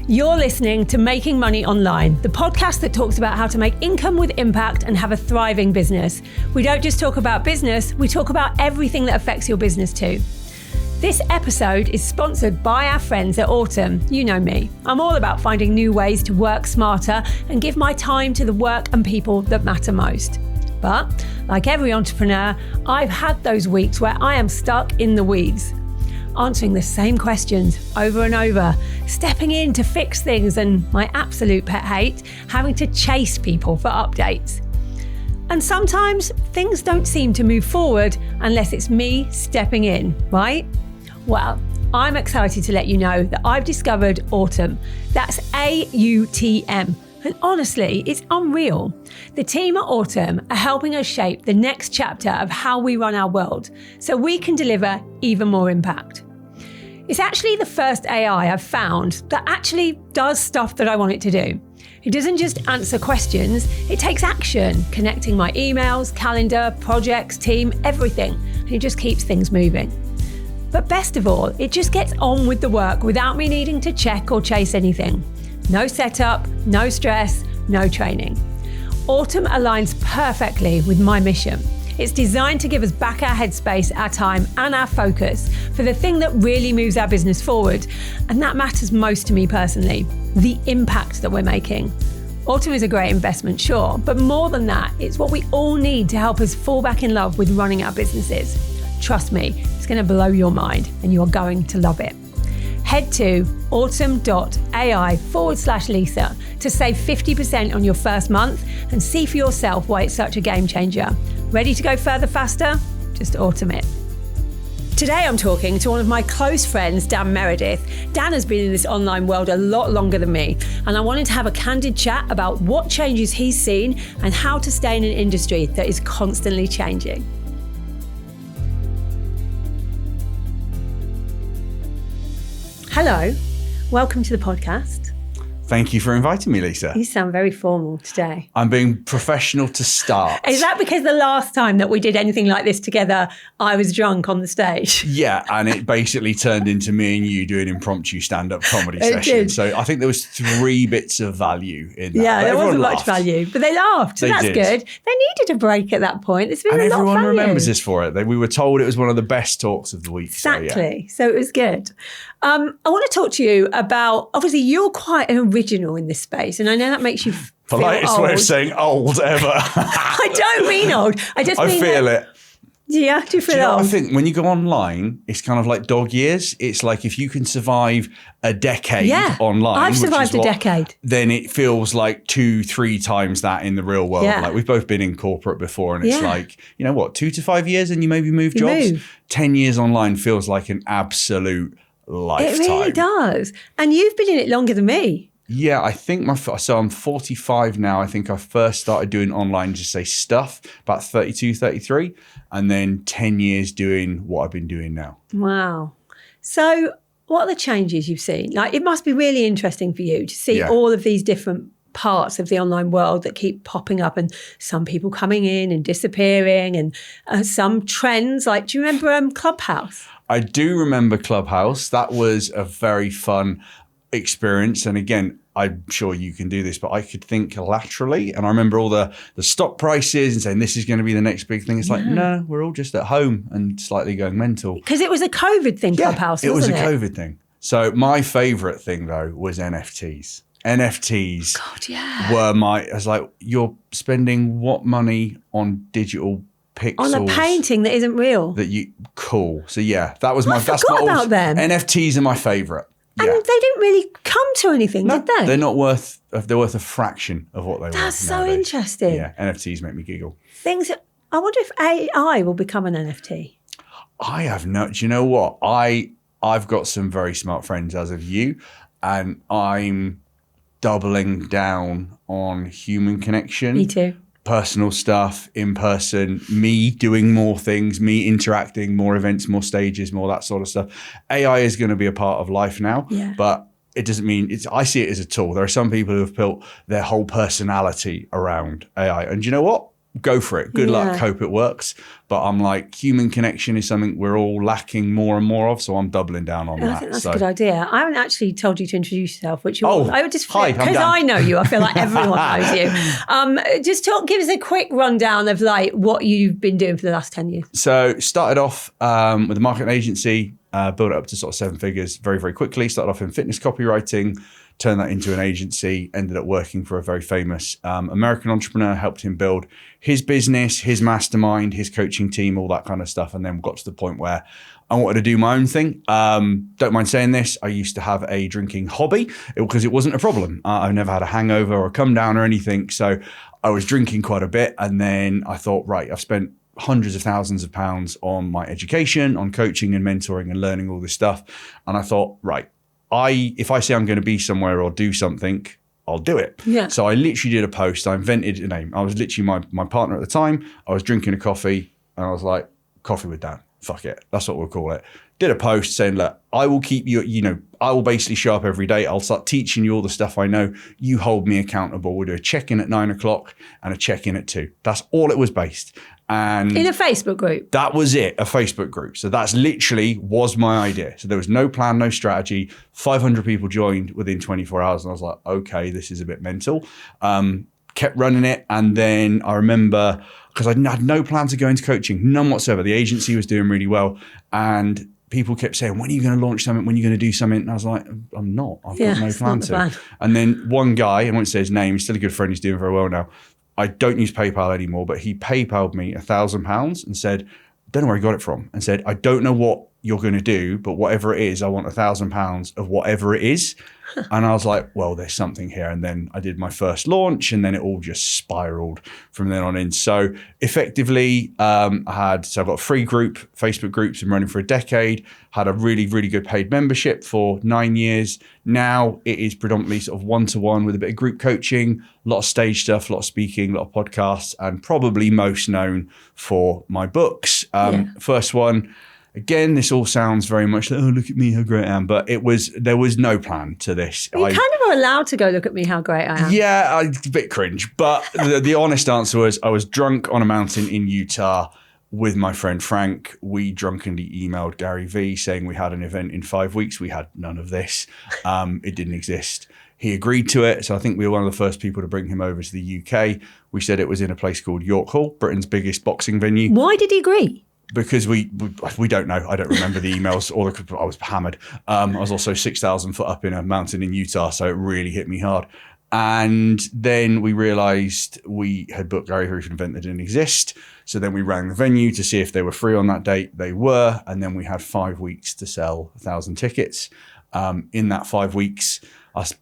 You're listening to Making Money Online, the podcast that talks about how to make income with impact and have a thriving business. We don't just talk about business, we talk about everything that affects your business too. This episode is sponsored by our friends at Autumn. You know me. I'm all about finding new ways to work smarter and give my time to the work and people that matter most. But like every entrepreneur, I've had those weeks where I am stuck in the weeds, answering the same questions over and over, stepping in to fix things, and my absolute pet hate, having to chase people for updates. And sometimes things don't seem to move forward unless it's me stepping in, right? Well, I'm excited to let you know that I've discovered Autumn. That's AUTM. And honestly, it's unreal. The team at Autumn are helping us shape the next chapter of how we run our world so we can deliver even more impact. It's actually the first AI I've found that actually does stuff that I want it to do. It doesn't just answer questions, it takes action, connecting my emails, calendar, projects, team, everything. And it just keeps things moving. But best of all, it just gets on with the work without me needing to check or chase anything. No setup, no stress, no training. Autumn aligns perfectly with my mission. It's designed to give us back our headspace, our time, and our focus for the thing that really moves our business forward. And that matters most to me personally, the impact that we're making. Autumn is a great investment, sure, but more than that, it's what we all need to help us fall back in love with running our businesses. Trust me, it's going to blow your mind and you're going to love it. Head to autumn.ai/Lisa to save 50% on your first month and see for yourself why it's such a game changer. Ready to go further faster? Just Autumn it. Today I'm talking to one of my close friends, Dan Meredith. Dan has been in this online world a lot longer than me, and I wanted to have a candid chat about what changes he's seen and how to stay in an industry that is constantly changing. Hello, welcome to the podcast. Thank you for inviting me, Lisa. You sound very formal today. I'm being professional to start. Is that because the last time that we did anything like this together, I was drunk on the stage? Yeah, and it basically turned into me and you doing impromptu stand-up comedy sessions. So I think there was 3 bits of value in that. Yeah, there wasn't much value, but they laughed. So that's good. They needed a break at that point. It's been a lot of value. And everyone remembers this for it. We were told it was one of the best talks of the week. Exactly. So it was good. I want to talk to you about, obviously, you're quite an original in this space, and I know that makes you feel politest old. way of saying old ever. I don't mean old. I feel it. Yeah, do you feel old? I think when you go online, it's kind of like dog years. It's like if you can survive a decade online. I've survived a decade. Then it feels like 2-3 times that in the real world. Yeah. Like we've both been in corporate before, and it's like, 2 to 5 years and you maybe move jobs. 10 years online feels like an absolute lifetime. It really does. And you've been in it longer than me. Yeah, I think so I'm 45 now. I think I first started doing online, just say stuff, about 32, 33, and then 10 years doing what I've been doing now. Wow. So what are the changes you've seen? Like, it must be really interesting for you to see all of these different parts of the online world that keep popping up, and some people coming in and disappearing, and some trends. Like, do you remember Clubhouse? I do remember Clubhouse. That was a very fun experience. And again, I'm sure you can do this, but I could think laterally. And I remember all the stock prices and saying, this is going to be the next big thing. It's like, no, we're all just at home and slightly going mental. Because it was a COVID thing, Clubhouse, wasn't it? It was a COVID thing. So my favorite thing, though, was NFTs. NFTs were I was like, you're spending what money on digital pixels on a painting that isn't real? Cool. So that was I forgot about them. NFTs are my favorite. And they didn't really come to anything, did they? They're worth a fraction of what they were. That's so interesting. Yeah, NFTs make me giggle. I wonder if AI will become an NFT. I have no, do you know what? I've got some very smart friends, as of you, and I'm doubling down on human connection. Me too. Personal stuff, in person, me doing more things, me interacting, more events, more stages, more that sort of stuff. AI is going to be a part of life now, but it doesn't mean I see it as a tool. There are some people who have built their whole personality around AI. And you know what? go for it. Good luck. Hope it works. But I'm like, human connection is something we're all lacking more and more of. So I'm doubling down on that. I think that's a good idea. I haven't actually told you to introduce yourself, which you Oh, I would just hi, because I know you. I feel like everyone knows you. Just give us a quick rundown of like what you've been doing for the last 10 years. So started off with a marketing agency, built it up to sort of 7 figures very, very quickly. Started off in fitness copywriting, turned that into an agency, ended up working for a very famous American entrepreneur, helped him build his business, his mastermind, his coaching team, all that kind of stuff. And then got to the point where I wanted to do my own thing. Don't mind saying this. I used to have a drinking hobby because it wasn't a problem. I've never had a hangover or a come down or anything. So I was drinking quite a bit. And then I thought, right, I've spent hundreds of thousands of pounds on my education, on coaching and mentoring and learning all this stuff. And I thought, right, if I say I'm going to be somewhere or do something, I'll do it. Yeah. So I literally did a post. I invented a name. I was literally my partner at the time. I was drinking a coffee and I was like, Coffee with Dan. Fuck it. That's what we'll call it. Did a post saying, look, I will keep you, I will basically show up every day. I'll start teaching you all the stuff I know. You hold me accountable. We'll do a check-in at 9 o'clock and a check-in at 2. That's all it was based. And in a Facebook group. That was it, a Facebook group. So that's literally was my idea. So there was no plan, no strategy. 500 people joined within 24 hours. And I was like, okay, this is a bit mental. Kept running it. And then I remember, because I had no plan to go into coaching, none whatsoever. The agency was doing really well. And people kept saying, when are you going to launch something? When are you going to do something? And I was like, I'm not. I've got no plan to. And then one guy, I won't say his name, he's still a good friend. He's doing very well now. I don't use PayPal anymore, but he PayPal'd me £1,000 and said, don't know where he got it from, and said, I don't know what you're going to do, but whatever it is, I want £1,000 of whatever it is. And I was like, well, there's something here. And then I did my first launch and then it all just spiraled from then on in. So effectively, I've got a free group, Facebook groups, been running for a decade, had a really, really good paid membership for 9 years. Now it is predominantly sort of one-to-one with a bit of group coaching, a lot of stage stuff, a lot of speaking, a lot of podcasts, and probably most known for my books. First one, again, this all sounds very much like, oh, look at me, how great I am. But there was no plan to this. You kind of are allowed to go, look at me, how great I am. Yeah, a bit cringe. But the honest answer was I was drunk on a mountain in Utah with my friend Frank. We drunkenly emailed Gary Vee saying we had an event in 5 weeks. We had none of this. It didn't exist. He agreed to it. So I think we were one of the first people to bring him over to the UK. We said it was in a place called York Hall, Britain's biggest boxing venue. Why did he agree? Because we don't know. I don't remember the emails. I was hammered. I was also 6,000 foot up in a mountain in Utah, so it really hit me hard. And then we realized we had booked Gary Vee for an event that didn't exist. So then we rang the venue to see if they were free on that date. They were. And then we had 5 weeks to sell 1,000 tickets. In that 5 weeks,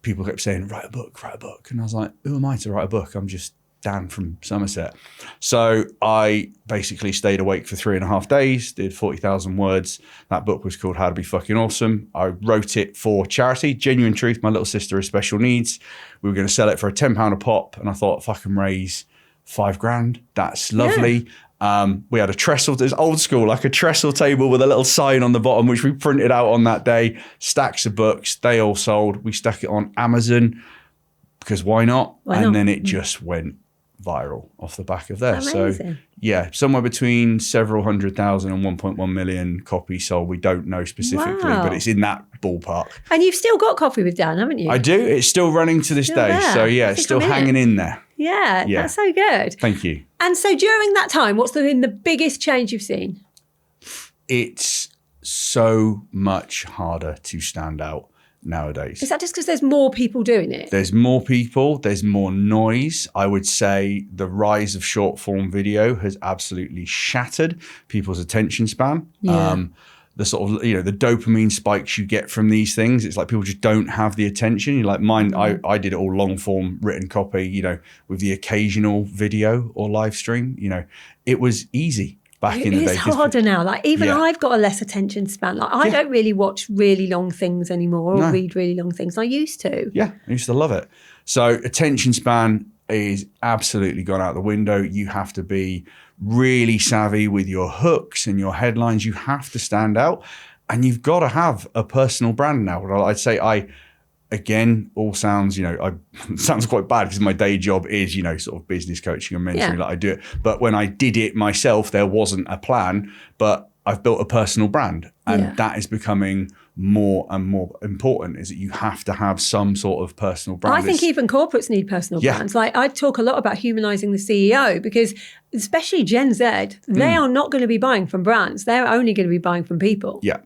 people kept saying, write a book. And I was like, who am I to write a book? I'm just Dan from Somerset. So I basically stayed awake for 3.5 days, did 40,000 words. That book was called How to Be Fucking Awesome. I wrote it for charity, genuine truth. My little sister has special needs. We were going to sell it for a £10 a pop. And I thought, if I can raise $5,000, that's lovely. Yeah. We had a trestle, it's old school, like a trestle table with a little sign on the bottom, which we printed out on that day. Stacks of books, they all sold. We stuck it on Amazon because why not? And then it just went viral off the back of there. Amazing. So yeah, somewhere between several 100,000 and 1.1 million copies sold. We don't know specifically, but it's in that ballpark. And you've still got Coffee with Dan, haven't you? I do. It's still running to this day. There. So yeah, it's still hanging in there. Yeah, that's so good. Thank you. And so during that time, what's been the biggest change you've seen? It's so much harder to stand out nowadays. Is that just because there's more people doing it? There's more people, there's more noise. I would say the rise of short form video has absolutely shattered people's attention span. Yeah. The sort of, the dopamine spikes you get from these things, it's like people just don't have the attention. You're like mine, I did it all long form written copy, with the occasional video or live stream. It was easy. Back in the day. It's harder now. Like even I've got a less attention span. Like I don't really watch really long things anymore or read really long things. I used to. Yeah, I used to love it. So attention span is absolutely gone out the window. You have to be really savvy with your hooks and your headlines. You have to stand out and you've got to have a personal brand now. I'd say again, all sounds, sounds quite bad because my day job is, sort of business coaching and mentoring, like I do it. But when I did it myself, there wasn't a plan, but I've built a personal brand, and that is becoming more and more important, is that you have to have some sort of personal brand. I think even corporates need personal brands. Like, I talk a lot about humanizing the CEO, because especially Gen Z, they are not going to be buying from brands. They're only going to be buying from people. Yeah.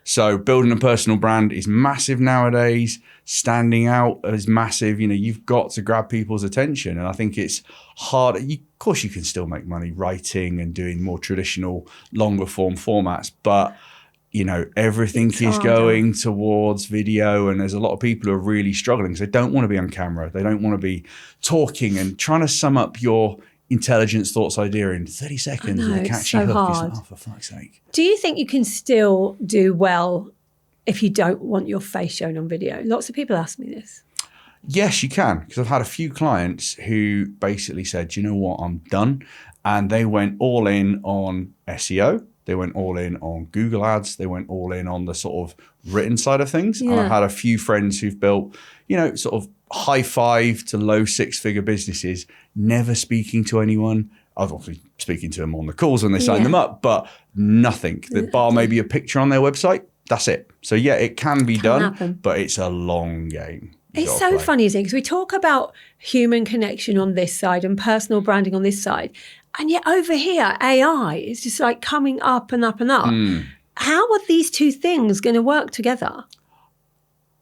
So building a personal brand is massive nowadays. Standing out is massive. You've got to grab people's attention. And I think it's hard. Of course, you can still make money writing and doing more traditional, longer form formats. But, everything is going towards video. And there's a lot of people who are really struggling because they don't want to be on camera. They don't want to be talking and trying to sum up your intelligence, thoughts, idea in 30 seconds with a catchy hook. Hard. Oh, for fuck's sake. Do you think you can still do well if you don't want your face shown on video? Lots of people ask me this. Yes, you can, because I've had a few clients who basically said, you know what, I'm done. And they went all in on SEO. They went all in on Google ads. They went all in on the sort of written side of things. Yeah. And I've had a few friends who've built, sort of high 5 to low 6-figure businesses, never speaking to anyone. I was obviously speaking to them on the calls when they signed them up, but nothing. The bar maybe a picture on their website. That's it. So yeah, it can be done, happen. But it's a long game. It's so funny, isn't it? Because we talk about human connection on this side and personal branding on this side. And yet over here, AI is just like coming up and up and up. How are these two things going to work together?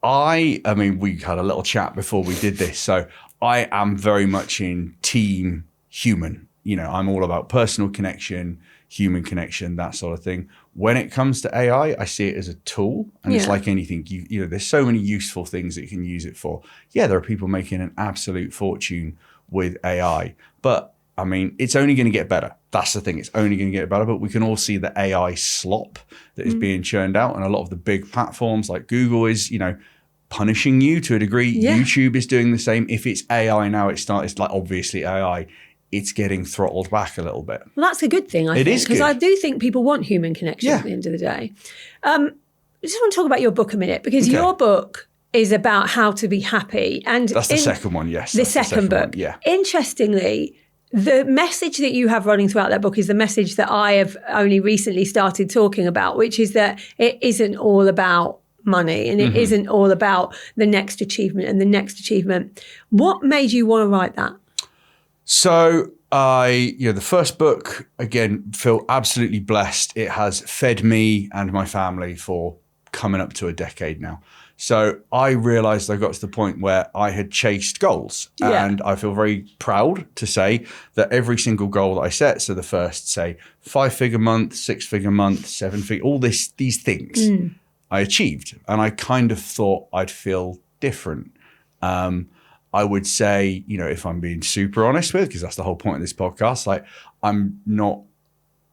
I mean, we had a little chat before we did this. So I am very much in team human. I'm all about personal connection, human connection, that sort of thing. When it comes to AI, I see it as a tool, and it's like anything. There's so many useful things that you can use it for. Yeah, there are people making an absolute fortune with AI, but I mean, it's only going to get better. That's the thing. It's only going to get better, but we can all see the AI slop that is being churned out, and a lot of the big platforms like Google is, punishing you to a degree. Yeah. YouTube is doing the same. If it's AI now, it's like obviously AI. It's getting throttled back a little bit. Well, that's a good thing, I think. It is good. Because I do think people want human connection at the end of the day. I just want to talk about your book a minute, because your book is about how to be happy. And that's the second one, yes. The second book. One, yeah. Interestingly, the message that you have running throughout that book is the message that I have only recently started talking about, which is that it isn't all about money, and it isn't all about the next achievement and the next achievement. What made you want to write that? So the first book, again, feel absolutely blessed. It has fed me and my family for coming up to a decade now. So I realized I got to the point where I had chased goals, and I feel very proud to say that every single goal that I set, so the first, say, 5-figure month, 6-figure month, 7-figure, all these things I achieved. And I kind of thought I'd feel different. I would say, if I'm being super honest with, because that's the whole point of this podcast, like I'm not,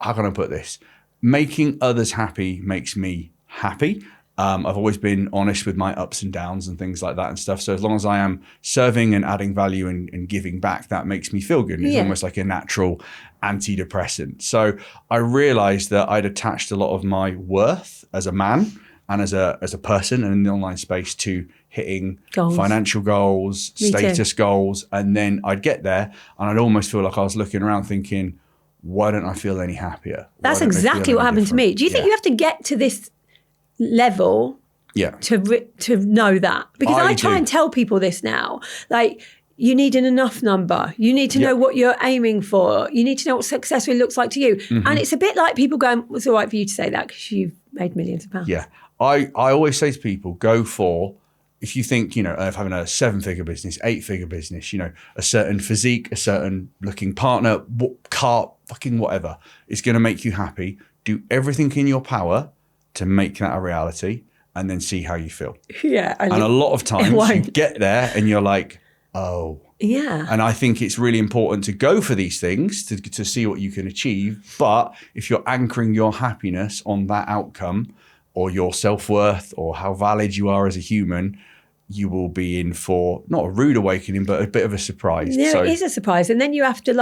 how can I put this? Making others happy makes me happy. I've always been honest with my ups and downs and things like that and stuff. So as long as I am serving and adding value and giving back, that makes me feel good. And it's almost like a natural antidepressant. So I realized that I'd attached a lot of my worth as a man and as a person and in the online space to hitting financial goals, status goals. And then I'd get there and I'd almost feel like I was looking around thinking, why don't I feel any happier? That's exactly what happened to me. Do you think you have to get to this level to know that? Because I try and tell people this now, like, you need an enough number. You need to know what you're aiming for. You need to know what success really looks like to you. And it's a bit like people going, well, it's all right for you to say that because you've made millions of pounds. Yeah. I always say to people, go for, if you think, of having a 7-figure business, 8-figure business, a certain physique, a certain looking partner, car, fucking whatever, is going to make you happy. Do everything in your power to make that a reality and then see how you feel. Yeah. And a lot of times you get there and you're like, oh. Yeah. And I think it's really important to go for these things to see what you can achieve. But if you're anchoring your happiness on that outcome or your self-worth or how valid you are as a human, you will be in for not a rude awakening, but a bit of a surprise. Yeah, it is a surprise. And then you have to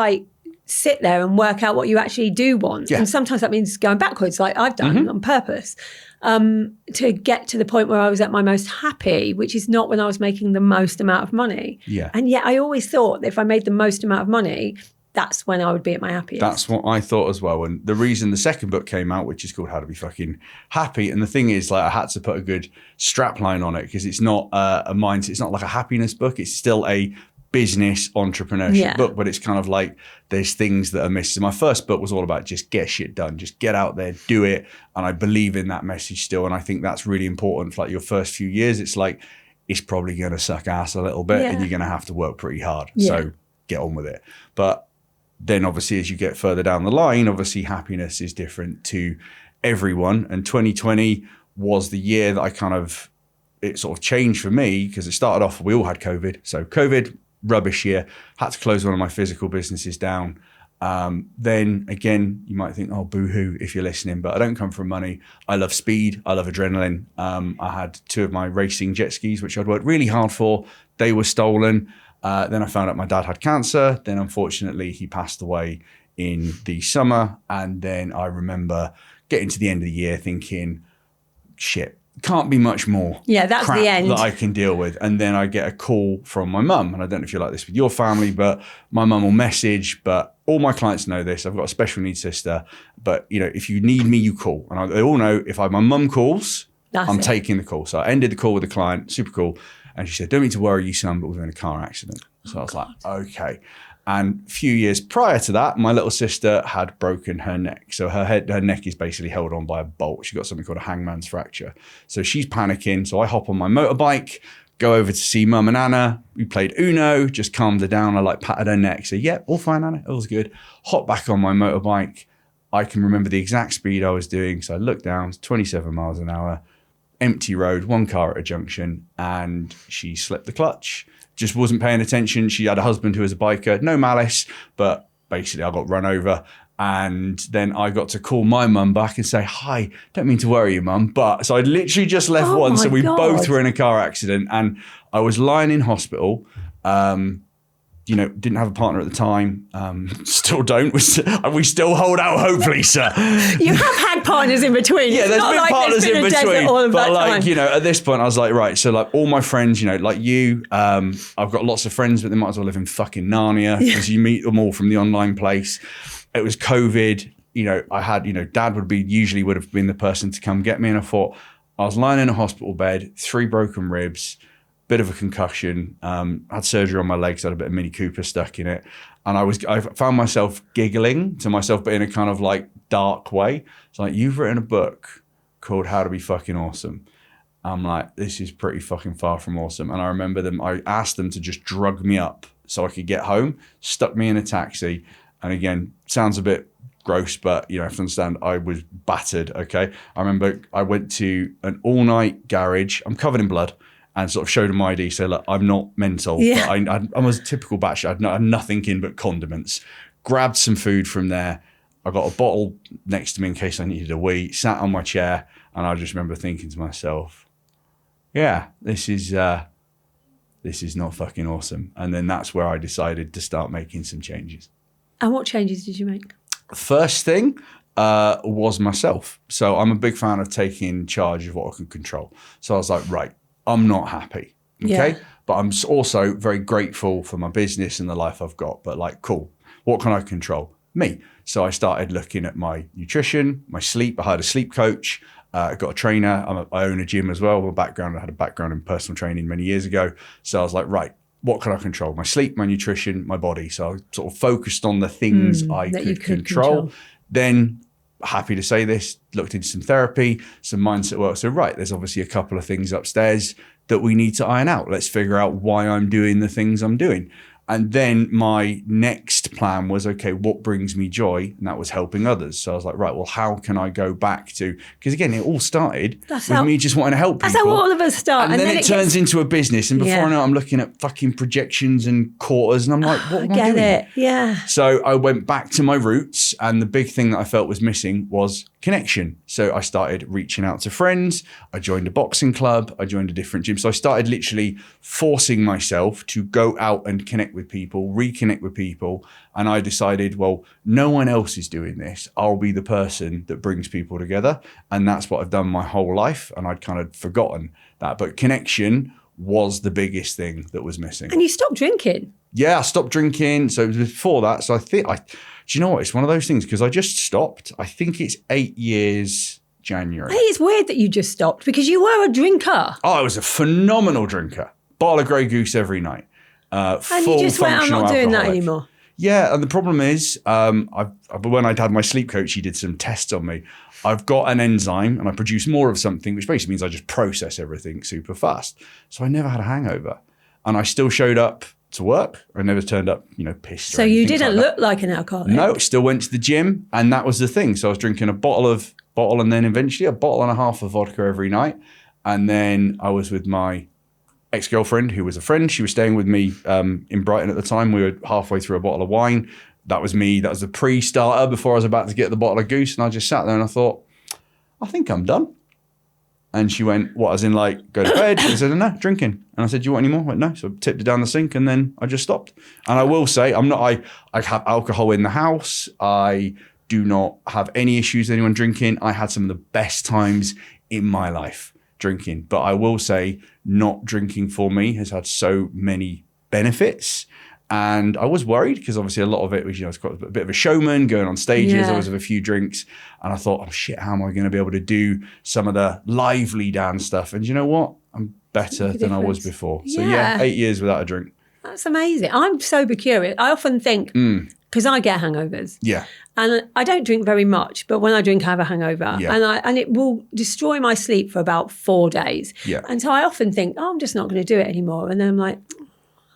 sit there and work out what you actually do want. Yeah. And sometimes that means going backwards, like I've done on purpose, to get to the point where I was at my most happy, which is not when I was making the most amount of money. Yeah. And yet I always thought that if I made the most amount of money, that's when I would be at my happiest. That's what I thought as well. And the reason the second book came out, which is called How to Be Fucking Happy. And the thing is, like, I had to put a good strap line on it because it's not a mindset. It's not like a happiness book. It's still a business entrepreneurship book, but it's kind of like there's things that are missing. My first book was all about just get shit done, just get out there, do it. And I believe in that message still. And I think that's really important for like your first few years. It's like, it's probably going to suck ass a little bit and you're going to have to work pretty hard. So get on with it. But then obviously as you get further down the line, obviously happiness is different to everyone. And 2020 was the year that it sort of changed for me because it started off, we all had COVID. So COVID, rubbish year, had to close one of my physical businesses down. Then again, you might think, oh, boo-hoo if you're listening, but I don't come from money. I love speed. I love adrenaline. I had 2 of my racing jet skis, which I'd worked really hard for. They were stolen. Then I found out my dad had cancer. Then unfortunately, he passed away in the summer. And then I remember getting to the end of the year thinking, shit, can't be much more that's crap the end that I can deal with. And then I get a call from my mum. And I don't know if you're like this with your family, but my mum will message, but all my clients know this. I've got a special needs sister, but you know, if you need me, you call. And they all know if my mum calls, I'm taking the call. So I ended the call with the client, super cool. And she said, don't need to worry you, son, but we're in a car accident. So I was like, okay. And a few years prior to that, my little sister had broken her neck. So her neck is basically held on by a bolt. She got something called a hangman's fracture. So she's panicking. So I hop on my motorbike, go over to see Mum and Anna. We played Uno, just calmed her down. I patted her neck. So yeah, all fine, Anna, all's good. Hop back on my motorbike. I can remember the exact speed I was doing. So I looked down, 27 miles an hour, empty road, 1 car at a junction, and she slipped the clutch. Just wasn't paying attention. She had a husband who was a biker, no malice, but basically I got run over. And then I got to call my mum back and say, hi, don't mean to worry you, mum. But so I'd literally just left one. So we both were in a car accident and I was lying in hospital. Didn't have a partner at the time. Still don't. We still hold out, hopefully, sir. You have had partners in between. Yeah, there's been partners in between. But at this point, I was like, right. So all my friends, like you, I've got lots of friends, but they might as well live in fucking Narnia because you meet them all from the online place. It was COVID. I had, Dad would have been the person to come get me. And I thought, I was lying in a hospital bed, 3 broken ribs, bit of a concussion, had surgery on my legs, had a bit of Mini Cooper stuck in it. And I found myself giggling to myself, but in a kind of like dark way. It's like, you've written a book called How to Be Fucking Awesome. I'm like, this is pretty fucking far from awesome. And I remember I asked them to just drug me up so I could get home, stuck me in a taxi. And again, sounds a bit gross, but you have to understand I was battered, okay? I remember I went to an all-night garage. I'm covered in blood. And sort of showed him my ID, say, look, I'm not mental. Yeah. But I was a typical bachelor. I had nothing in but condiments. Grabbed some food from there. I got a bottle next to me in case I needed a wee. Sat on my chair, and I just remember thinking to myself, yeah, this is not fucking awesome. And then that's where I decided to start making some changes. And what changes did you make? First thing was myself. So I'm a big fan of taking charge of what I can control. So I was like, right, I'm not happy, okay? But I'm also very grateful for my business and the life I've got. But cool, what can I control? Me. So I started looking at my nutrition, my sleep. I hired a sleep coach. I got a trainer. I own a gym as well. I had a background in personal training many years ago. So I was like, right, what can I control? My sleep, my nutrition, my body. So I sort of focused on the things I could control. Then, happy to say this, looked into some therapy, some mindset work. So right, there's obviously a couple of things upstairs that we need to iron out. Let's figure out why I'm doing the things I'm doing. And then my next plan was, okay, what brings me joy? And that was helping others. So I was like, right, well, how can I go back to, because again, it all started me just wanting to help people. That's how all of us start. And then it turns into a business. And before I know it, I'm looking at fucking projections and quarters. And I'm like, what am I doing? I get it, yeah. So I went back to my roots. And the big thing that I felt was missing was connection. So I started reaching out to friends. I joined a boxing club. I joined a different gym. So I started literally forcing myself to go out and connect with people, reconnect with people. And I decided, well, no one else is doing this. I'll be the person that brings people together. And that's what I've done my whole life. And I'd kind of forgotten that. But connection was the biggest thing that was missing. And you stopped drinking. Yeah, I stopped drinking. So it was before that. So do you know what? It's one of those things because I just stopped. I think it's 8 years January. I think it's weird that you just stopped because you were a drinker. Oh, I was a phenomenal drinker. Bottle of Grey Goose every night. And you just went, I'm not doing that anymore. Yeah, and the problem is, when I'd had my sleep coach, he did some tests on me. I've got an enzyme and I produce more of something, which basically means I just process everything super fast. So I never had a hangover. And I still showed up to work. I never turned up, pissed. So you didn't look like an alcoholic? No, still went to the gym, and that was the thing. So I was drinking a bottle and then eventually a bottle and a half of vodka every night. And then I was with my ex-girlfriend, who was a friend. She was staying with me in Brighton at the time. We were halfway through a bottle of wine. That was me. That was the pre-starter before I was about to get the bottle of goose. And I just sat there and I thought, I think I'm done. And she went, what, as in like, go to bed? I said, no, drinking. And I said, do you want any more? I went, no. So I tipped it down the sink and then I just stopped. And I will say, I have alcohol in the house. I do not have any issues with anyone drinking. I had some of the best times in my life drinking. But I will say, not drinking for me has had so many benefits. And I was worried because obviously a lot of it was, I was quite a bit of a showman going on stages. I was with a few drinks and I thought, oh shit, how am I going to be able to do some of the lively dance stuff? And you know what? I'm better than I was before. So 8 years without a drink. That's amazing. I'm sober curious. I often think, because I get hangovers. Yeah. And I don't drink very much, but when I drink, I have a hangover. Yeah. And it will destroy my sleep for about 4 days. Yeah. And so I often think, I'm just not going to do it anymore. And then I'm like,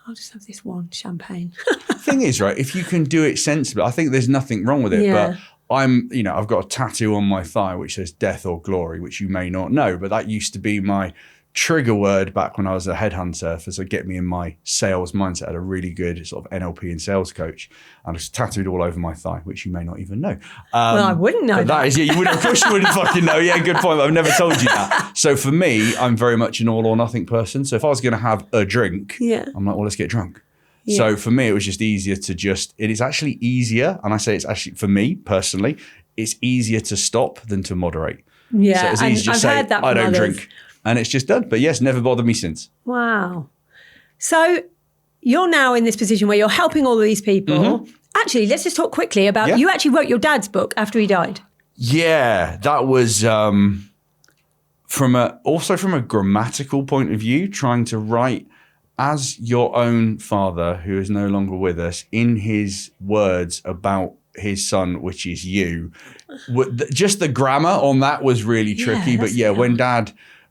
I'll just have this one champagne. The thing is, right, if you can do it sensibly, I think there's nothing wrong with it. Yeah. But I've got a tattoo on my thigh which says death or glory, which you may not know, but that used to be my trigger word back when I was a headhunter for sort of get me in my sales mindset. I had a really good sort of NLP and sales coach, and it's tattooed all over my thigh, which you may not even know. Well, I wouldn't know that is, you wouldn't, of course you wouldn't fucking know. Yeah, good point. I've never told you that. So for me, I'm very much an all or nothing person. So if I was going to have a drink, I'm like, well, let's get drunk. Yeah. So for me, it was just easier it is actually easier. And I say it's actually, for me personally, it's easier to stop than to moderate. Yeah. So it's easy to just say, I don't drink. And it's just done. But yes, never bothered me since. Wow. So you're now in this position where you're helping all of these people. Mm-hmm. Actually, let's just talk quickly about, you actually wrote your dad's book after he died. Yeah, that was from a grammatical point of view, trying to write as your own father, who is no longer with us, in his words about his son, which is you. Just the grammar on that was really tricky. But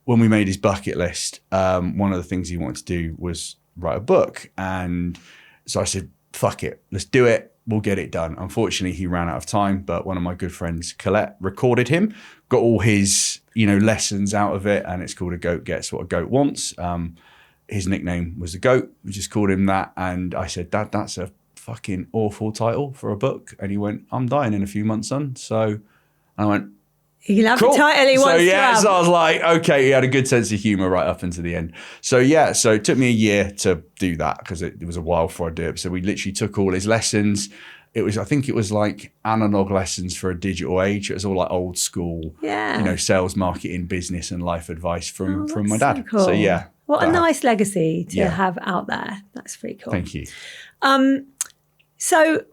when we made his bucket list, one of the things he wanted to do was write a book. And so I said, fuck it, let's do it. We'll get it done. Unfortunately, he ran out of time, but one of my good friends, Colette, recorded him, got all his, lessons out of it. And it's called A Goat Gets What a Goat Wants. His nickname was the Goat. We just called him that. And I said, Dad, that's a fucking awful title for a book. And he went, I'm dying in a few months, son. So I went, he can have the title he wants to have. So I was like, okay, he had a good sense of humor right up into the end. So so it took me a year to do that because it was a while before I did it. So we literally took all his lessons. I think it was like analog lessons for a digital age. It was all like old school, sales, marketing, business and life advice from my dad. So cool. So what a nice legacy to have out there. That's pretty cool. Thank you. So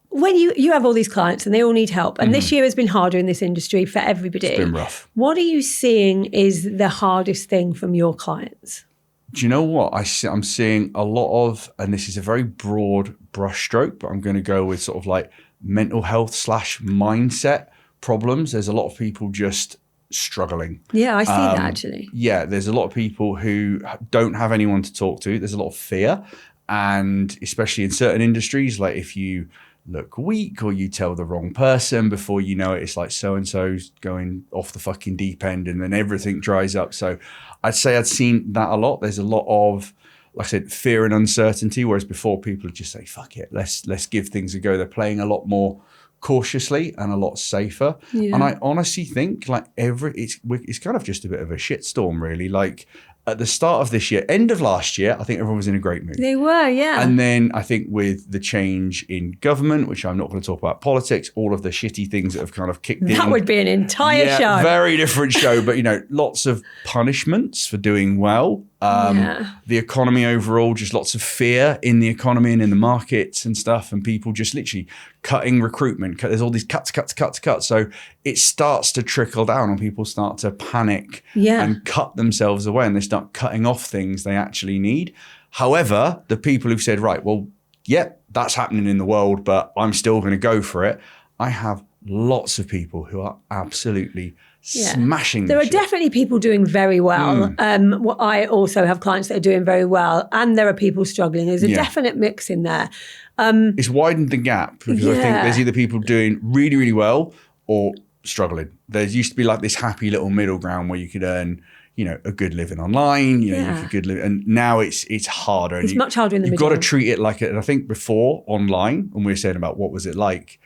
when you have all these clients and they all need help, and this year has been harder in this industry for everybody. It's been rough. What are you seeing is the hardest thing from your clients? Do you know what? I'm seeing a lot of, and this is a very broad brushstroke, but I'm going to go with sort of like mental health / mindset problems. There's a lot of people just struggling. Yeah, I see that actually. Yeah, there's a lot of people who don't have anyone to talk to. There's a lot of fear. And especially in certain industries, like if you look weak or you tell the wrong person, before you know it, it's like so-and-so's going off the fucking deep end and then everything dries up. So I'd say I'd seen that a lot. There's a lot of, like I said, fear and uncertainty, whereas before people would just say, fuck it, let's give things a go. They're playing a lot more cautiously and a lot safer. And I honestly think like it's kind of just a bit of a shitstorm, really. Like at the start of this year, end of last year, I think everyone was in a great mood. They were, yeah. And then I think with the change in government, which I'm not going to talk about politics, all of the shitty things that have kind of kicked in. That would be an entire show. Very different show, but lots of punishments for doing well. The economy overall, just lots of fear in the economy and in the markets and stuff, and people just literally cutting recruitment. There's all these cuts. So it starts to trickle down and people start to panic and cut themselves away, and they start cutting off things they actually need. However, the people who've said, right, well, that's happening in the world, but I'm still going to go for it. I have lots of people who are absolutely smashing. There are definitely people doing very well. I also have clients that are doing very well, and there are people struggling. There's a definite mix in there. It's widened the gap because I think there's either people doing really, really well or struggling. There used to be like this happy little middle ground where you could earn, a good living online, you could good live, and now it's harder. It's much harder in the middle. You've got to treat it like it. And I think before online, when we were saying about what was it like,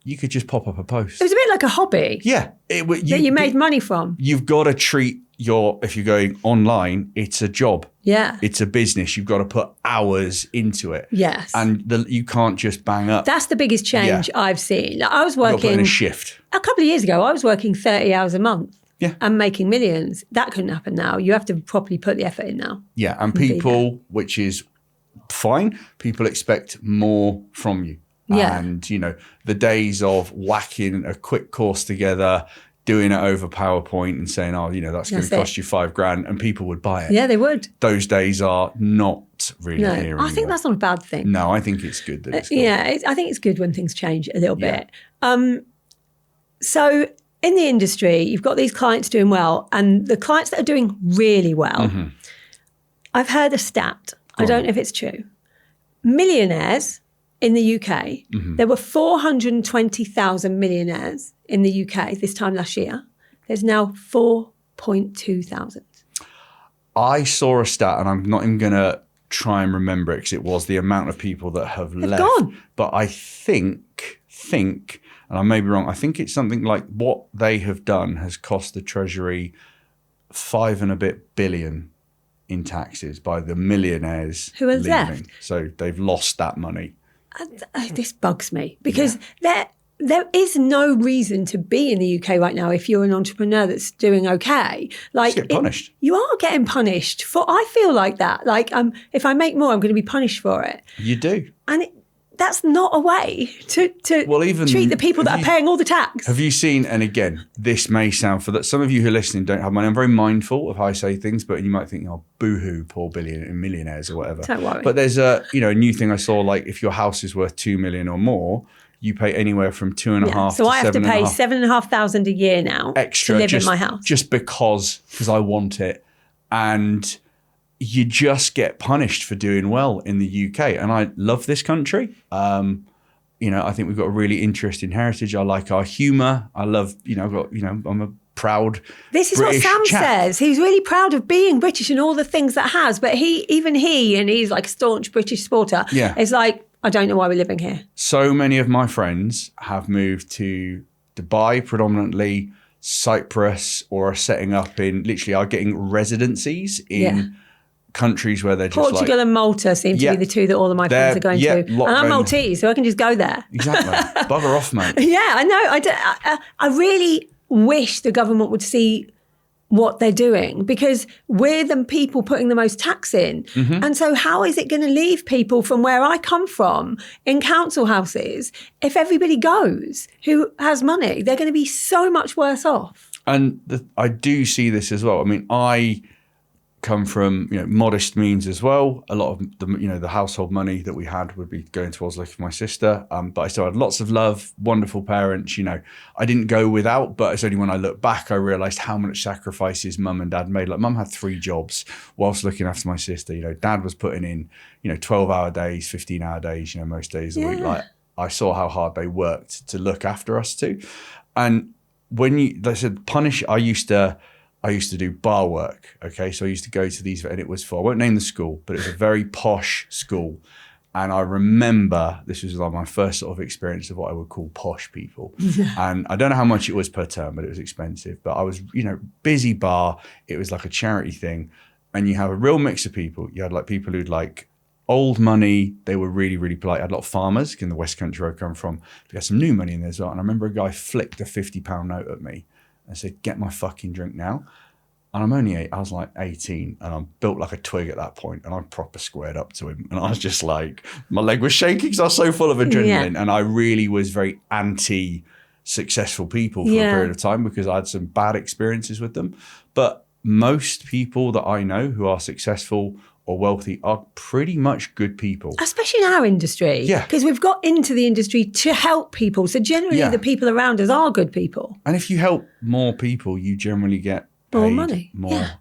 you could just pop up a post. It was a bit like a hobby. Yeah. That you made money from. You've got to treat if you're going online, it's a job. Yeah. It's a business. You've got to put hours into it. Yes. And you can't just bang up. That's the biggest change I've seen. I was working. You're putting a shift. A couple of years ago, I was working 30 hours a month. Yeah. And making millions. That couldn't happen now. You have to properly put the effort in now. Yeah. And people, which is fine, people expect more from you. Yeah. And, the days of whacking a quick course together, doing it over PowerPoint and saying, that's going to cost you $5,000 and people would buy it. Yeah, they would. Those days are not really here anymore. I think that's not a bad thing. No, I think it's good that it's gone. I think it's good when things change a little bit. So in the industry, you've got these clients doing well, and the clients that are doing really well, I've heard a stat. I don't know if it's true. Millionaires in the UK, there were 420,000 millionaires in the UK this time last year. There's now 4.2 thousand. I saw a stat, and I'm not even going to try and remember it because it was the amount of people that have left. Gone. But I think, and I may be wrong, I think it's something like what they have done has cost the Treasury $5 and a bit billion in taxes by the millionaires who are leaving. left. So they've lost that money. This bugs me because there is no reason to be in the UK right now if you're an entrepreneur that's doing okay. Like, just get punished. You are getting punished for. I feel like that. Like, if I make more, I'm going to be punished for it. You do, and that's not a way to treat the people that are paying all the tax. Have you seen? And again, this may sound for that some of you who are listening don't have money. I'm very mindful of how I say things, but you might think, boo-hoo, poor millionaires or whatever. Don't worry. But there's a new thing I saw, like if your house is worth 2 million or more, you pay anywhere from 2.5. So I have to pay 7,500 a year now extra to live in my house, just because I want it, and you just get punished for doing well in the UK. And I love this country. I think we've got a really interesting heritage. I like our humour. I love, I'm a proud This is British what Sam chap. says. He's really proud of being British and all the things that has. But he's like a staunch British supporter. Yeah. It's like, I don't know why we're living here. So many of my friends have moved to Dubai predominantly, Cyprus, or are setting up are getting residencies in countries where they're just Portugal and Malta seem to be the two that all of my friends are going to. And I'm Maltese, so I can just go there. Exactly. Bugger off, mate. Yeah, I know. I really wish the government would see what they're doing, because we're the people putting the most tax in. And so how is it going to leave people from where I come from in council houses if everybody goes who has money? They're going to be so much worse off. And I do see this as well. I mean, I come from modest means as well. A lot of the household money that we had would be going towards looking for my sister, but I still had lots of love, wonderful parents. I didn't go without, but it's only when I look back I realized how much sacrifices mum and dad made. Like, mum had 3 jobs whilst looking after my sister. Dad was putting in 12-hour days, 15-hour days, most days a week. Like, I saw how hard they worked to look after us too. And when they said punish, I used to do bar work, okay? So I used to go to these, and it was I won't name the school, but it was a very posh school. And I remember this was like my first sort of experience of what I would call posh people. And I don't know how much it was per term, but it was expensive. But I was, busy bar. It was like a charity thing. And you have a real mix of people. You had like people who'd like old money. They were really, really polite. I had a lot of farmers in the West Country where I come from. They had some new money in there as well. And I remember a guy flicked a £50 note at me and said, "Get my fucking drink now." And I'm only I was like 18 and I'm built like a twig at that point, and I proper squared up to him. And I was just like, my leg was shaking because I was so full of adrenaline. And I really was very anti-successful people for a period of time because I had some bad experiences with them. But most people that I know who are successful or wealthy are pretty much good people. Especially in our industry. Yeah. Because we've got into the industry to help people. So generally the people around us are good people. And if you help more people, you generally get more money,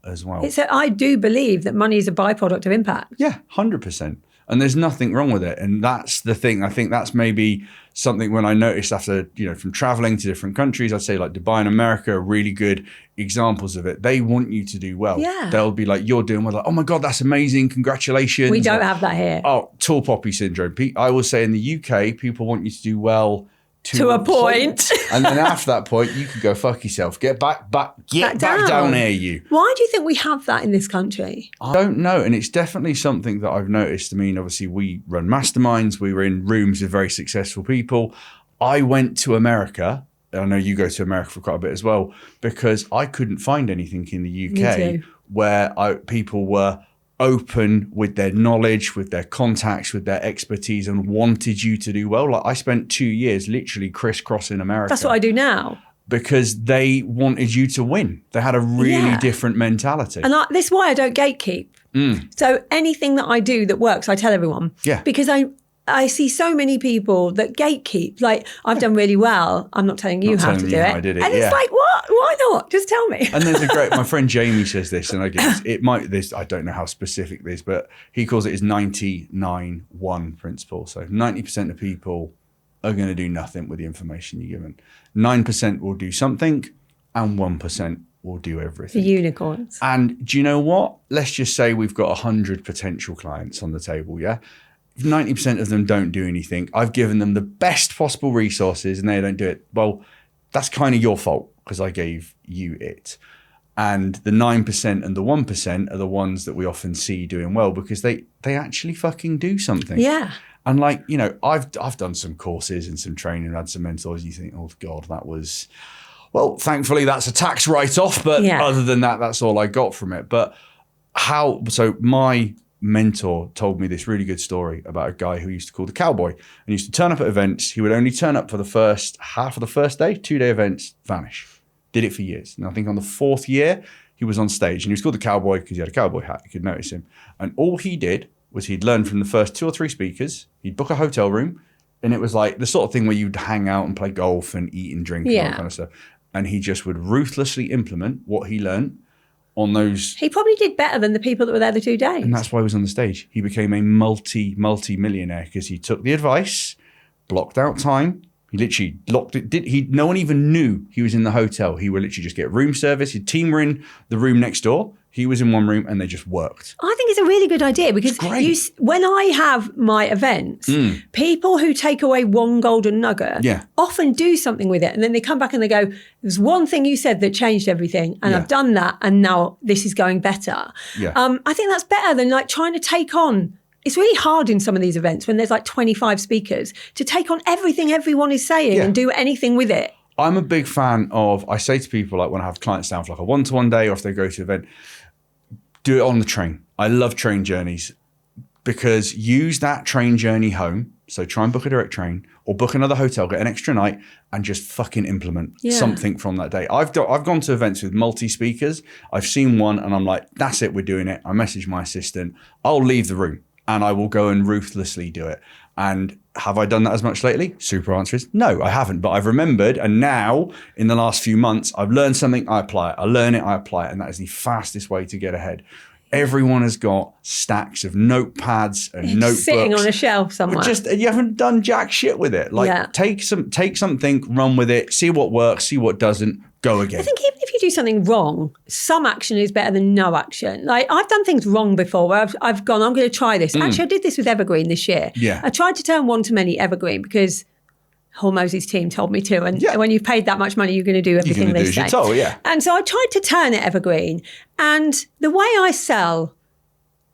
as well. I do believe that money is a byproduct of impact. Yeah, 100%. And there's nothing wrong with it. And that's the thing. I think that's maybe something when I noticed after, from traveling to different countries, I'd say like Dubai and America are really good examples of it. They want you to do well. Yeah. They'll be like, you're doing well. Like, oh my God, that's amazing. Congratulations. We don't have that here. Oh, tall poppy syndrome. I will say in the UK, people want you to do well to a point. And then after that point, you can go fuck yourself. Get back down here, you. Why do you think we have that in this country? I don't know. And it's definitely something that I've noticed. I mean, obviously we run masterminds. We were in rooms with very successful people. I went to America. I know you go to America for quite a bit as well, because I couldn't find anything in the UK where people were open with their knowledge, with their contacts, with their expertise, and wanted you to do well. Like I spent 2 years literally crisscrossing America. That's what I do now. Because they wanted you to win. They had a really different mentality. And this is why I don't gatekeep. So anything that I do that works, I tell everyone. Yeah. Because I see so many people that gatekeep. Like, I've done really well. I'm not telling you how to do it. I did it. And it's like, what? Why not? Just tell me. And there's my friend Jamie says this, and I guess I don't know how specific this, but he calls it his 99-1 principle. So 90% of people are going to do nothing with the information you're given. 9% will do something, and 1% will do everything. The unicorns. And do you know what? Let's just say we've got 100 potential clients on the table, yeah? If 90% of them don't do anything, I've given them the best possible resources and they don't do it. Well, that's kind of your fault because I gave you it. And the 9% and the 1% are the ones that we often see doing well because they actually fucking do something. Yeah. And like, I've done some courses and some training, had some mentors. You think, oh God, that was, well, thankfully that's a tax write-off. But other than that, that's all I got from it. But so my mentor told me this really good story about a guy who used to call the cowboy and used to turn up at events. He would only turn up for the first half of the first day, 2-day events, vanish. Did it for years. And I think on the 4th year, he was on stage and he was called the cowboy because he had a cowboy hat. You could notice him. And all he did was he'd learn from the first 2 or 3 speakers. He'd book a hotel room and it was like the sort of thing where you'd hang out and play golf and eat and drink and all that kind of stuff. And he just would ruthlessly implement what he learned on those. He probably did better than the people that were there the 2 days. And that's why he was on the stage. He became a multi-millionaire because he took the advice, blocked out time. He literally locked it. No one even knew he was in the hotel. He would literally just get room service. His team were in the room next door. He was in one room and they just worked. I think it's a really good idea because when I have my events, people who take away one golden nugget often do something with it. And then they come back and they go, there's one thing you said that changed everything. And I've done that. And now this is going better. Yeah. I think that's better than like trying to take on. It's really hard in some of these events when there's like 25 speakers to take on everything everyone is saying and do anything with it. I'm a big fan of, I say to people like when I have clients down for like a one-to-one day or if they go to an event, do it on the train. I love train journeys because use that train journey home. So try and book a direct train or book another hotel, get an extra night and just fucking implement something from that day. I've gone to events with multi-speakers. I've seen one and I'm like, that's it, we're doing it. I message my assistant. I'll leave the room and I will go and ruthlessly do it. And have I done that as much lately? Super answer is no, I haven't. But I've remembered. And now in the last few months, I've learned something, I apply it. I learn it, I apply it. And that is the fastest way to get ahead. Everyone has got stacks of notepads and notebooks. Sitting on a shelf somewhere. You haven't done jack shit with it. Like take something, run with it, see what works, see what doesn't, go again. I think even if you do something wrong, some action is better than no action. Like I've done things wrong before where I've gone, I'm going to try this. Actually, I did this with Evergreen this year. Yeah. I tried to turn one-to-many Evergreen because Hormozy's team told me to. And when you've paid that much money, you're going to do everything they say. Told, yeah. And so I tried to turn it Evergreen. And the way I sell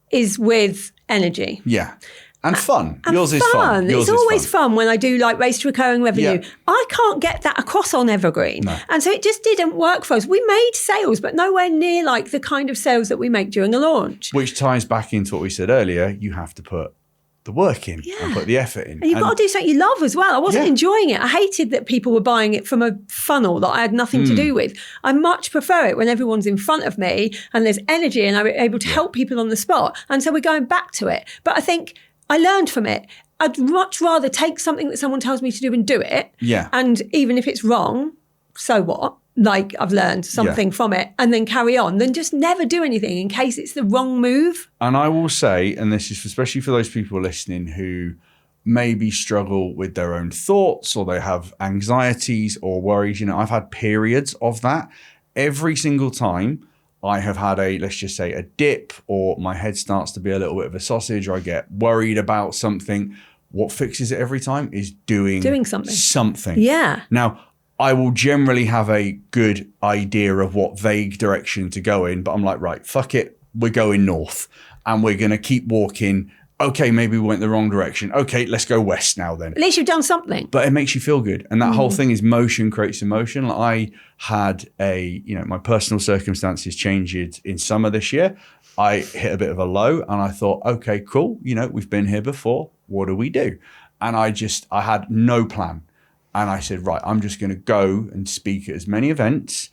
is with energy. Yeah. And fun. And Yours is fun. It's always fun when I do like race to recurring revenue. Yeah. I can't get that across on Evergreen. No. And so it just didn't work for us. We made sales, but nowhere near like the kind of sales that we make during a launch. Which ties back into what we said earlier. You have to put the work in and put the effort in. And you've got to do something you love as well. I wasn't Yeah. enjoying it. I hated that people were buying it from a funnel that I had nothing to do with. I much prefer it when everyone's in front of me and there's energy and I'm able to help people on the spot. And so we're going back to it. But I think I learned from it. I'd much rather take something that someone tells me to do and do it. Yeah. And even if it's wrong, so what? Like I've learned something from it and then carry on, than just never do anything in case it's the wrong move. And I will say, and this is especially for those people listening who maybe struggle with their own thoughts or they have anxieties or worries. You know, I've had periods of that. Every single time I have had let's just say a dip, or my head starts to be a little bit of a sausage, or I get worried about something. What fixes it every time is doing something. Yeah. Now, I will generally have a good idea of what vague direction to go in, but I'm like, right, fuck it. We're going north and we're going to keep walking. Okay, maybe we went the wrong direction. Okay, let's go west now then. At least you've done something. But it makes you feel good. And that whole thing is motion creates emotion. Like I had my personal circumstances changed in summer this year. I hit a bit of a low and I thought, okay, cool. You know, we've been here before. What do we do? And I had no plan. And I said, right, I'm just going to go and speak at as many events,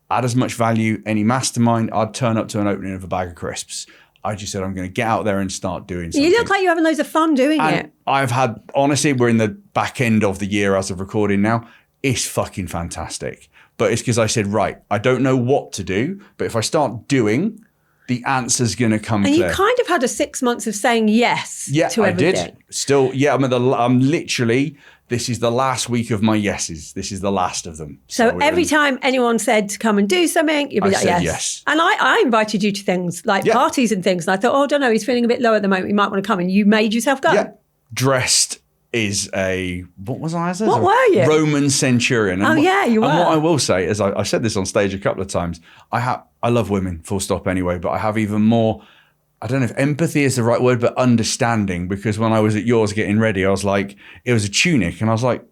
add as much value, any mastermind. I'd turn up to an opening of a bag of crisps. I just said, I'm going to get out there and start doing something. You look like you're having loads of fun doing it. I've had, honestly, we're in the back end of the year as of recording now. It's fucking fantastic. But it's because I said, right, I don't know what to do, but if I start doing, the answer's going to come clear. And you kind of had a 6 months of saying yes to everything. I did. Still, I'm literally, this is the last week of my yeses. This is the last of them. So every time anyone said to come and do something, you'd be like, yes. And I invited you to things like parties and things. And I thought, I don't know, he's feeling a bit low at the moment. He might want to come. And you made yourself go. Yeah. Dressed is what was I? What were you? Roman centurion. And you were. And what I will say is, I said this on stage a couple of times, I love women, full stop anyway, but I have even more, I don't know if empathy is the right word, but understanding, because when I was at yours getting ready, I was like, it was a tunic and I was like,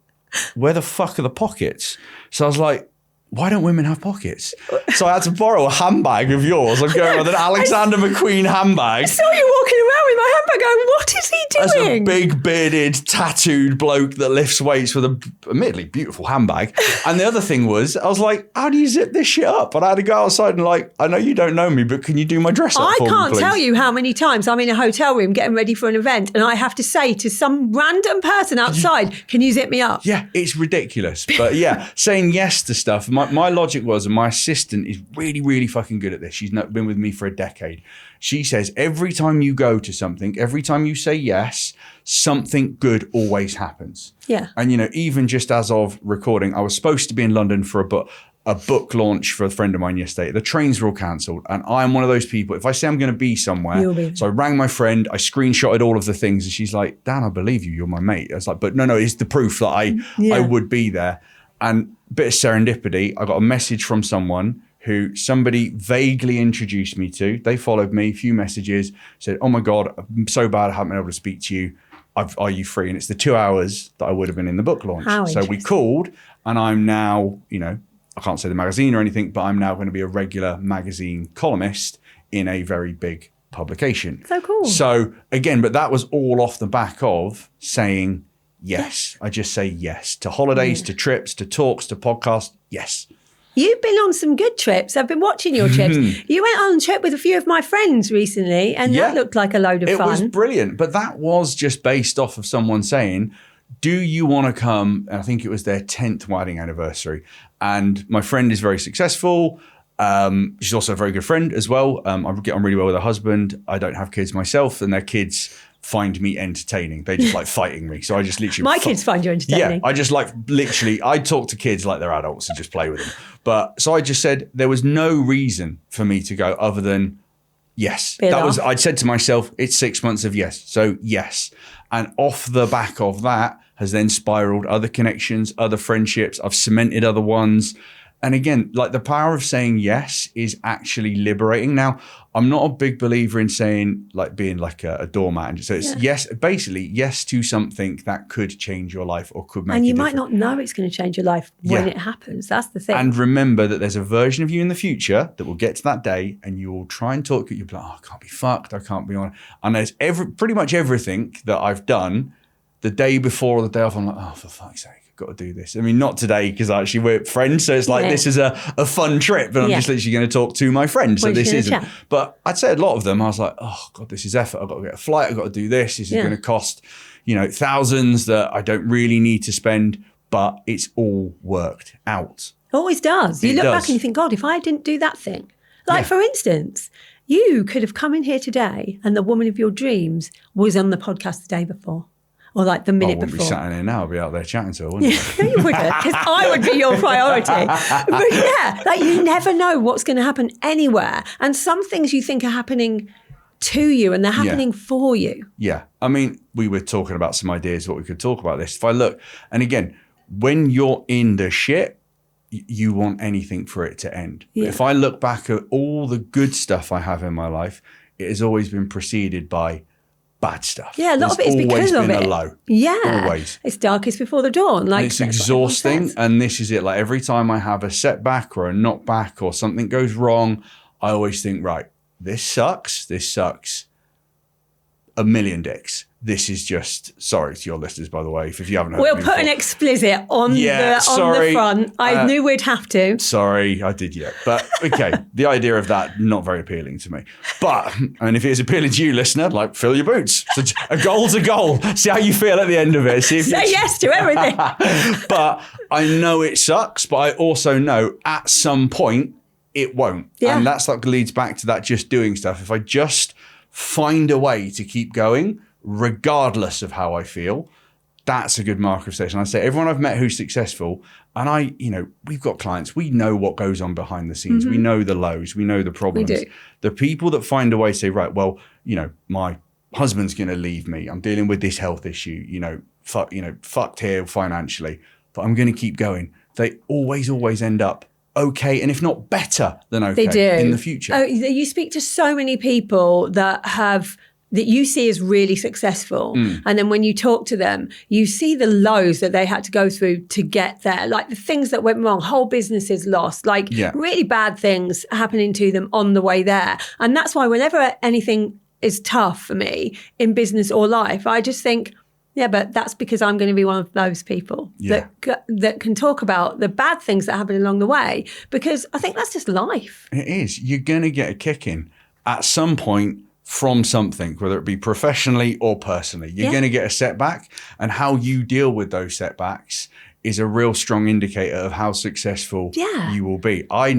where the fuck are the pockets? So I was like, why don't women have pockets? So I had to borrow a handbag of yours. I'm going with an Alexander McQueen handbag. I saw you walking around with my handbag going, what is he doing? As a big bearded, tattooed bloke that lifts weights with a admittedly beautiful handbag. And the other thing was, I was like, how do you zip this shit up? And I had to go outside and like, I know you don't know me, but can you do my dress up for me, please? I can't tell you how many times I'm in a hotel room getting ready for an event and I have to say to some random person outside, can you zip me up? Yeah, it's ridiculous. But yeah, saying yes to stuff. My logic was, and my assistant is really, really fucking good at this. She's been with me for a decade. She says, every time you go to something, every time you say yes, something good always happens. Yeah. And, you know, even just as of recording, I was supposed to be in London for a book launch for a friend of mine yesterday. The trains were all cancelled. And I'm one of those people, if I say I'm going to be somewhere, you'll be. So I rang my friend, I screenshotted all of the things, and she's like, Dan, I believe you, you're my mate. I was like, but no, it's the proof that I would be there. And bit of serendipity, I got a message from someone who somebody vaguely introduced me to. They followed me, a few messages, said, oh my God, I'm so bad I haven't been able to speak to you. Are you free? And it's the 2 hours that I would have been in the book launch. So we called, and I'm now, you know, I can't say the magazine or anything, but I'm now going to be a regular magazine columnist in a very big publication. So cool. So again, but that was all off the back of saying yes. I just say yes to holidays, to trips, to talks, to podcasts. Yes. You've been on some good trips. I've been watching your trips. You went on a trip with a few of my friends recently, and that looked like a load of fun. It was brilliant. But that was just based off of someone saying, do you want to come? And I think it was their 10th wedding anniversary. And my friend is very successful. She's also a very good friend as well. I get on really well with her husband. I don't have kids myself, and their kids find me entertaining. They just like fighting me. So I just literally... My kids find you entertaining. Yeah, I just like literally, I talk to kids like they're adults and just play with them. But so I just said there was no reason for me to go other than yes. I'd said to myself, it's 6 months of yes. So yes. And off the back of that has then spiraled other connections, other friendships. I've cemented other ones. And again, like the power of saying yes is actually liberating. Now, I'm not a big believer in saying like being like a doormat. And so it's yes, basically yes to something that could change your life or could make and you difference. might not know it's going to change your life when it happens. That's the thing. And remember that there's a version of you in the future that will get to that day and you will try and talk. You'll be like, oh, I can't be fucked. I can't be on. And there's pretty much everything that I've done the day before or the day off. I'm like, oh, for fuck's sake. Got to do this. I mean, not today because actually we're friends, so it's like this is a fun trip, but I'm just literally going to talk to my friend. So this isn't. But I'd say a lot of them, I was like, oh god, this is effort. I've got to get a flight. I've got to do this. This is going to cost, thousands that I don't really need to spend. But it's all worked out. Always does. You look back and you think, God, if I didn't do that thing, like for instance, you could have come in here today and the woman of your dreams was on the podcast the day before. Or like the minute before. I wouldn't be sat in here now. I'd be out there chatting to her, wouldn't I? No, you wouldn't, because I would be your priority. But yeah, like you never know what's going to happen anywhere. And some things you think are happening to you and they're happening for you. Yeah. I mean, we were talking about some ideas what we could talk about this. If I look, and again, when you're in the shit, you want anything for it to end. Yeah. If I look back at all the good stuff I have in my life, it has always been preceded by bad stuff. Yeah, a lot of it is because of it. Always been a low. Yeah. Always. It's darkest before the dawn. Like, and it's exhausting. And this is it. Like every time I have a setback or a knockback or something goes wrong, I always think, right, this sucks. This sucks a million dicks. This is just, sorry to your listeners, by the way, if you haven't heard. We'll put an explicit on the front. I knew we'd have to. Sorry, I did, yeah. But okay, the idea of that, not very appealing to me. But, and if it is appealing to you, listener, like fill your boots. So a goal's a goal. See how you feel at the end of it. See if Say yes to everything. But I know it sucks, but I also know at some point it won't. Yeah. And that's like leads back to that just doing stuff. If I just find a way to keep going, regardless of how I feel, that's a good marker of success. And I say everyone I've met who's successful, and we've got clients, we know what goes on behind the scenes. We know the lows, we know the problems. We do. The people that find a way to say, right, well, my husband's going to leave me. I'm dealing with this health issue, fucked here financially, but I'm going to keep going. They always end up okay, and if not better than okay, they do. In the future. Oh, you speak to so many people that you see as really successful. And then when you talk to them, you see the lows that they had to go through to get there, like the things that went wrong, whole businesses lost, like really bad things happening to them on the way there. And that's why whenever anything is tough for me in business or life, I just think, yeah, but that's because I'm going to be one of those people that can talk about the bad things that happen along the way, because I think that's just life. It is. You're going to get a kick in at some point from something, whether it be professionally or personally. You're going to get a setback, and how you deal with those setbacks is a real strong indicator of how successful you will be. I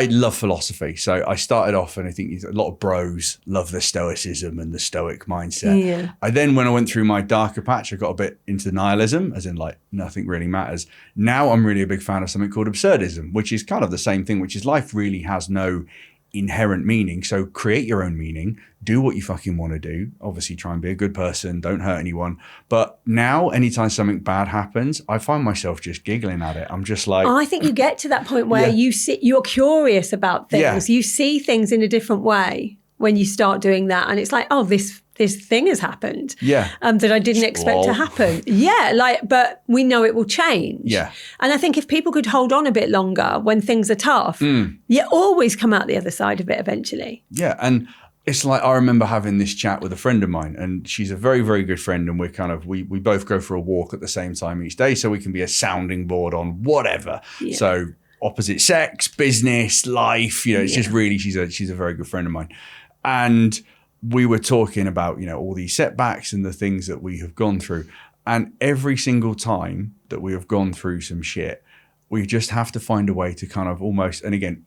love philosophy. So I started off, and I think a lot of bros love the stoicism and the stoic mindset. Yeah. When I went through my darker patch, I got a bit into nihilism, as in like nothing really matters. Now I'm really a big fan of something called absurdism, which is kind of the same thing, which is life really has no inherent meaning. So create your own meaning, do what you fucking want to do. Obviously try and be a good person, don't hurt anyone. But now anytime something bad happens, I find myself just giggling at it. I'm just like, I think you get to that point where you're curious about things. Yeah. You see things in a different way when you start doing that. And it's like, oh, this thing has happened that I didn't expect to happen. Yeah, but we know it will change. Yeah. And I think if people could hold on a bit longer when things are tough, you always come out the other side of it eventually. Yeah, and it's like I remember having this chat with a friend of mine, and she's a very, very good friend, and we both go for a walk at the same time each day so we can be a sounding board on whatever. Yeah. So opposite sex, business, life, it's just really, she's a very good friend of mine. And we were talking about, all these setbacks and the things that we have gone through. And every single time that we have gone through some shit, we just have to find a way to kind of almost, and again,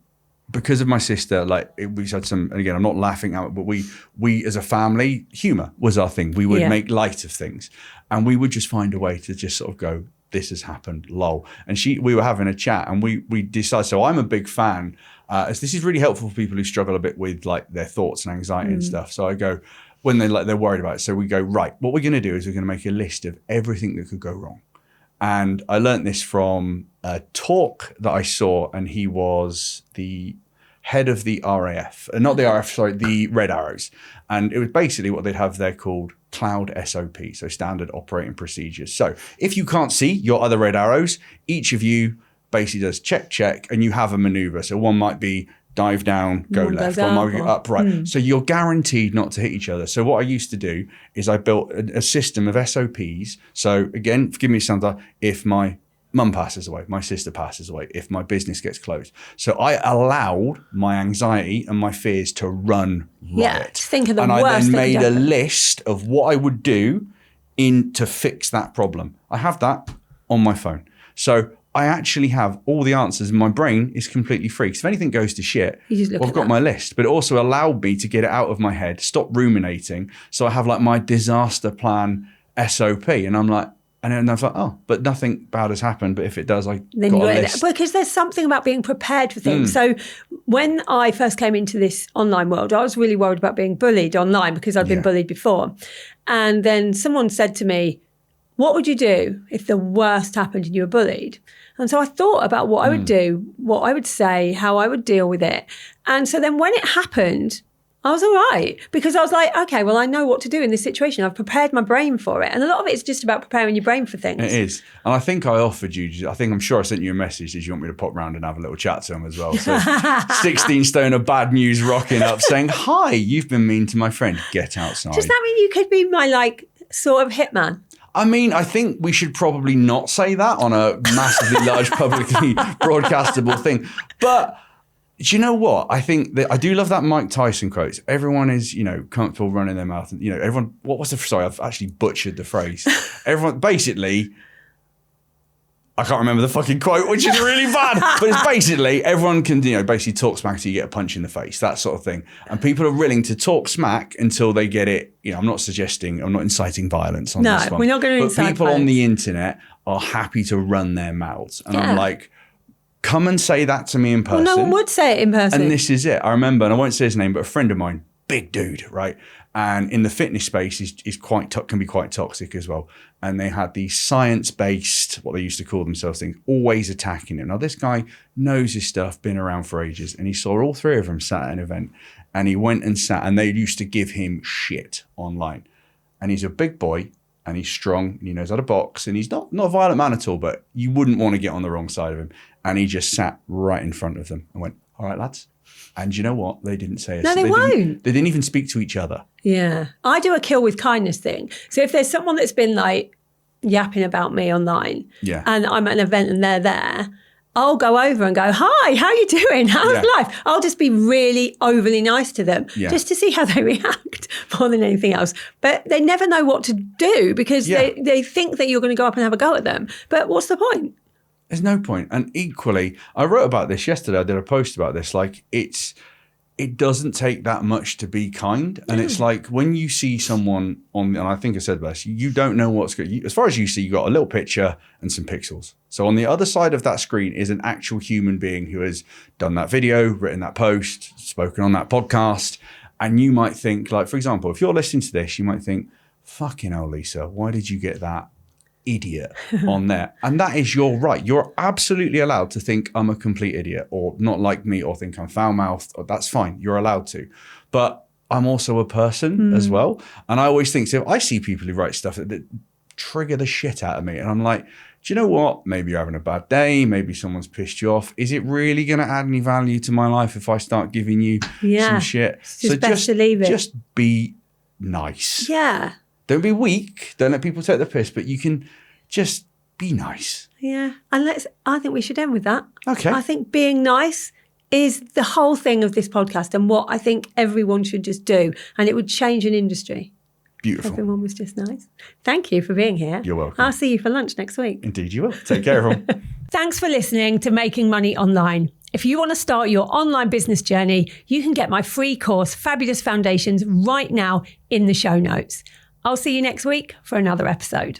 because of my sister, like we had some, and again, I'm not laughing at it, but we as a family, humor was our thing. We would make light of things, and we would just find a way to just sort of go, this has happened, lol. And we were having a chat, and we decided, so I'm a big fan, as this is really helpful for people who struggle a bit with like their thoughts and anxiety and stuff. So I go, when they're worried about it, so we go, right, what we're going to do is we're going to make a list of everything that could go wrong. And I learned this from a talk that I saw, and he was the head of the RAF, not the RAF, sorry, the Red Arrows. And it was basically what they'd have there called cloud SOP, so standard operating procedures. So if you can't see your other Red Arrows, each of you basically does check, and you have a maneuver. So one might be dive down, go left, one might be up, right. So you're guaranteed not to hit each other. So what I used to do is I built a system of SOPs. So again, forgive me, Sandra, if my mum passes away, my sister passes away, if my business gets closed. So I allowed my anxiety and my fears to run riot. Yeah, think of the and worst. I then made a list of what I would do to fix that problem. I have that on my phone. So I actually have all the answers, and my brain is completely free. Because if anything goes to shit, I've got my list. But it also allowed me to get it out of my head, stop ruminating. So I have like my disaster plan SOP, and I'm like, and then I was like, oh, but nothing bad has happened. But if it does, I got a list. Because there's something about being prepared for things. So when I first came into this online world, I was really worried about being bullied online because I'd been bullied before. And then someone said to me, what would you do if the worst happened and you were bullied? And so I thought about what I would do, what I would say, how I would deal with it. And so then when it happened, I was all right, because I was like, okay, well, I know what to do in this situation. I've prepared my brain for it. And a lot of it is just about preparing your brain for things. It is. And I think I offered you, I'm sure I sent you a message. Did you want me to pop round and have a little chat to him as well? So 16 stone of bad news rocking up saying, hi, you've been mean to my friend. Get outside. Does that mean you could be my like sort of hitman? I mean, I think we should probably not say that on a massively large publicly broadcastable thing. But do you know what? I think that I do love that Mike Tyson quote. Everyone is, comfortable running their mouth. And, everyone, what was sorry, I've actually butchered the phrase. Everyone, basically, I can't remember the fucking quote, which is really bad. But it's basically, everyone can, basically talk smack until you get a punch in the face, that sort of thing. And people are willing to talk smack until they get it. I'm not inciting violence on this one. No, we're not going to incite people violence. On the internet are happy to run their mouths. And I'm like, come and say that to me in person. Well, no one would say it in person. And this is it. I remember, and I won't say his name, but a friend of mine, big dude, right? And in the fitness space can be quite toxic as well. And they had these science-based, what they used to call themselves, things, always attacking him. Now, this guy knows his stuff, been around for ages, and he saw all three of them sat at an event, and he went and sat, and they used to give him shit online. And he's a big boy, and he's strong, and he knows how to box, and he's not a violent man at all, but you wouldn't want to get on the wrong side of him. And he just sat right in front of them and went, all right, lads. And you know what? They didn't say a No, they won't. They didn't even speak to each other. Yeah. I do a kill with kindness thing. So if there's someone that's been like yapping about me online and I'm at an event and they're there, I'll go over and go, hi, how you doing? How's life? I'll just be really overly nice to them just to see how they react more than anything else. But they never know what to do because they think that you're going to go up and have a go at them. But what's the point? There's no point. And equally, I wrote about this yesterday. I did a post about this. Like, it doesn't take that much to be kind. And it's like when you see someone and I think I said this, you don't know what's good. As far as you see, you got a little picture and some pixels. So on the other side of that screen is an actual human being who has done that video, written that post, spoken on that podcast. And you might think, like, for example, if you're listening to this, you might think, fucking hell, Lisa, why did you get that idiot on there? And that is your right. You're absolutely allowed to think I'm a complete idiot or not like me or think I'm foul-mouthed. That's fine. You're allowed to. But I'm also a person as well. And I always think, so I see people who write stuff that trigger the shit out of me. And I'm like, do you know what? Maybe you're having a bad day. Maybe someone's pissed you off. Is it really going to add any value to my life if I start giving you some shit? It's best to leave it. Just be nice. Yeah. Don't be weak. Don't let people take the piss, but you can just be nice. Yeah. And I think we should end with that. Okay. I think being nice is the whole thing of this podcast and what I think everyone should just do. And it would change an industry. Beautiful. Everyone was just nice. Thank you for being here. You're welcome. I'll see you for lunch next week. Indeed you will. Take care, everyone. Thanks for listening to Making Money Online. If you want to start your online business journey, you can get my free course, Fabulous Foundations, right now in the show notes. I'll see you next week for another episode.